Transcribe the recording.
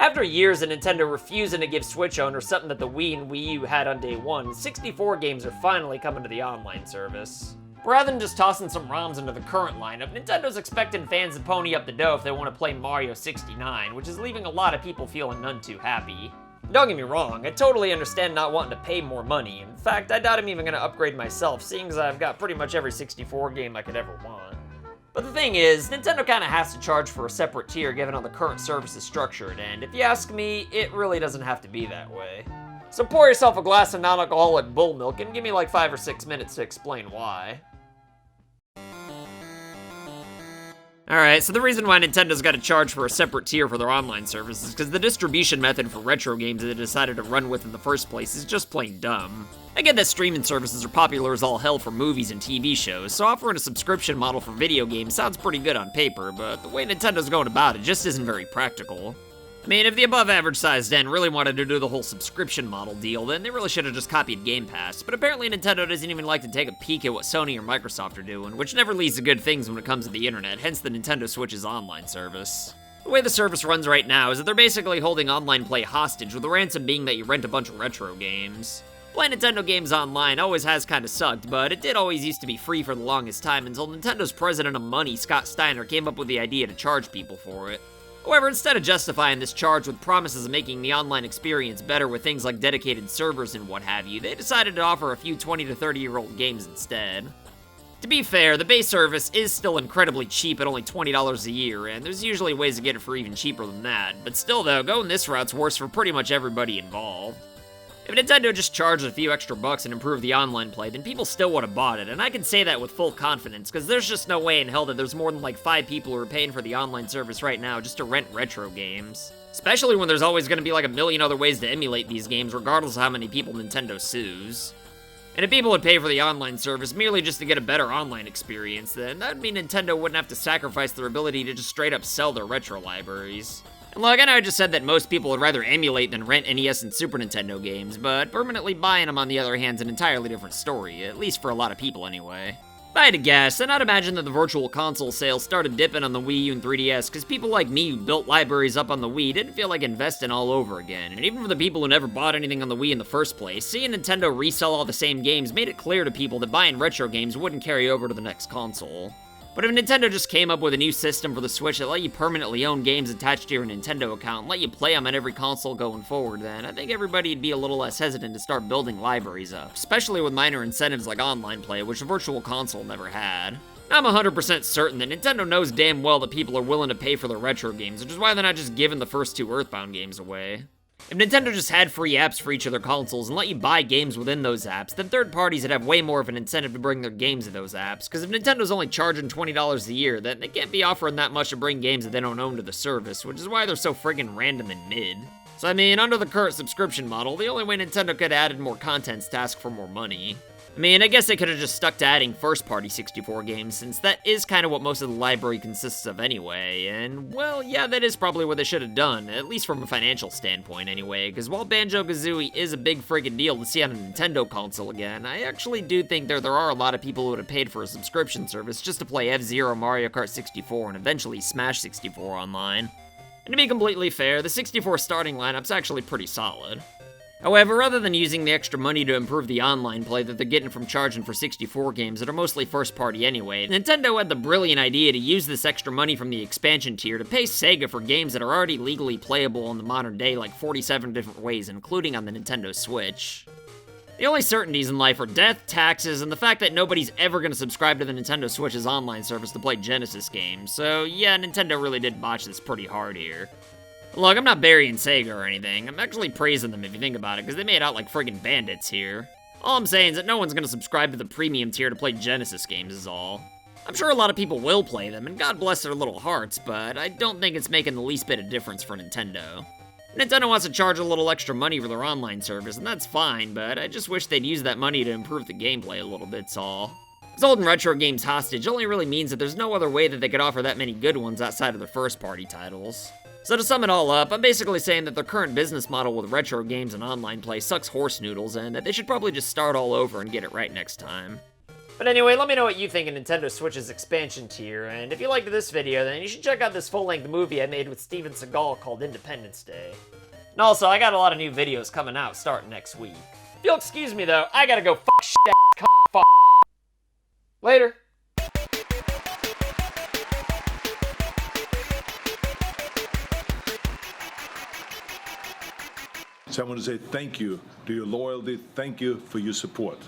After years of Nintendo refusing to give Switch owners something that the Wii and Wii U had on day one, 64 games are finally coming to the online service. Rather than just tossing some ROMs into the current lineup, Nintendo's expecting fans to pony up the dough if they want to play Mario 69, which is leaving a lot of people feeling none too happy. Don't get me wrong, I totally understand not wanting to pay more money. In fact, I doubt I'm even going to upgrade myself, seeing as I've got pretty much every 64 game I could ever want. But the thing is, Nintendo kinda has to charge for a separate tier given how the current service is structured, and if you ask me, it really doesn't have to be that way. So pour yourself a glass of non-alcoholic bull milk and give me like 5 or 6 minutes to explain why. Alright, so the reason why Nintendo's got to charge for a separate tier for their online service is because the distribution method for retro games that they decided to run with in the first place is just plain dumb. I get that streaming services are popular as all hell for movies and TV shows, so offering a subscription model for video games sounds pretty good on paper, but the way Nintendo's going about it just isn't very practical. I mean, if the above-average sized den really wanted to do the whole subscription model deal, then they really should have just copied Game Pass, but apparently Nintendo doesn't even like to take a peek at what Sony or Microsoft are doing, which never leads to good things when it comes to the internet, hence the Nintendo Switch's online service. The way the service runs right now is that they're basically holding online play hostage, with the ransom being that you rent a bunch of retro games. Playing Nintendo games online always has kinda sucked, but it did always used to be free for the longest time until Nintendo's president of money, Scott Steiner, came up with the idea to charge people for it. However, instead of justifying this charge with promises of making the online experience better with things like dedicated servers and what have you, they decided to offer a few 20 to 30-year-old games instead. To be fair, the base service is still incredibly cheap at only $20 a year, and there's usually ways to get it for even cheaper than that, but still though, going this route's worse for pretty much everybody involved. If Nintendo just charged a few extra bucks and improved the online play, then people still would have bought it, and I can say that with full confidence, because there's just no way in hell that there's more than like 5 people who are paying for the online service right now just to rent retro games. Especially when there's always going to be like a million other ways to emulate these games regardless of how many people Nintendo sues. And if people would pay for the online service merely just to get a better online experience, then that would mean Nintendo wouldn't have to sacrifice their ability to just straight up sell their retro libraries. And look, I know I just said that most people would rather emulate than rent NES and Super Nintendo games, but permanently buying them on the other hand is an entirely different story, at least for a lot of people anyway. If I had to guess, then I'd imagine that the Virtual Console sales started dipping on the Wii U and 3DS because people like me who built libraries up on the Wii didn't feel like investing all over again, and even for the people who never bought anything on the Wii in the first place, seeing Nintendo resell all the same games made it clear to people that buying retro games wouldn't carry over to the next console. But if Nintendo just came up with a new system for the Switch that let you permanently own games attached to your Nintendo account and let you play them on every console going forward, then I think everybody'd be a little less hesitant to start building libraries up, especially with minor incentives like online play, which the Virtual Console never had. I'm 100% certain that Nintendo knows damn well that people are willing to pay for their retro games, which is why they're not just giving the first 2 Earthbound games away. If Nintendo just had free apps for each of their consoles and let you buy games within those apps, then third parties would have way more of an incentive to bring their games to those apps, because if Nintendo's only charging $20 a year, then they can't be offering that much to bring games that they don't own to the service, which is why they're so friggin' random and mid. So I mean, under the current subscription model, the only way Nintendo could have added more content is to ask for more money. I mean, I guess they could have just stuck to adding first-party 64 games, since that is kind of what most of the library consists of anyway, and, well, yeah, that is probably what they should have done, at least from a financial standpoint anyway, because while Banjo Kazooie is a big friggin' deal to see on a Nintendo console again, I actually do think there are a lot of people who would have paid for a subscription service just to play F-Zero, Mario Kart 64, and eventually Smash 64 online. And to be completely fair, the 64 starting lineup's actually pretty solid. However, rather than using the extra money to improve the online play that they're getting from charging for 64 games that are mostly first-party anyway, Nintendo had the brilliant idea to use this extra money from the expansion tier to pay Sega for games that are already legally playable in the modern day like 47 different ways, including on the Nintendo Switch. The only certainties in life are death, taxes, and the fact that nobody's ever going to subscribe to the Nintendo Switch's online service to play Genesis games, so yeah, Nintendo really did botch this pretty hard here. Look, I'm not burying Sega or anything. I'm actually praising them if you think about it, because they made out like friggin' bandits here. All I'm saying is that no one's gonna subscribe to the premium tier to play Genesis games is all. I'm sure a lot of people will play them, and God bless their little hearts, but I don't think it's making the least bit of difference for Nintendo. Nintendo wants to charge a little extra money for their online service, and that's fine, but I just wish they'd use that money to improve the gameplay a little bit's all. Because holding retro games hostage only really means that there's no other way that they could offer that many good ones outside of their first-party titles. So to sum it all up, I'm basically saying that their current business model with retro games and online play sucks horse noodles, and that they should probably just start all over and get it right next time. But anyway, let me know what you think of Nintendo Switch's expansion tier, and if you liked this video, then you should check out this full-length movie I made with Steven Seagal called Independence Day. And also, I got a lot of new videos coming out starting next week. If you'll excuse me though, I gotta go fuck. Later. So I want to say thank you to your loyalty, thank you for your support.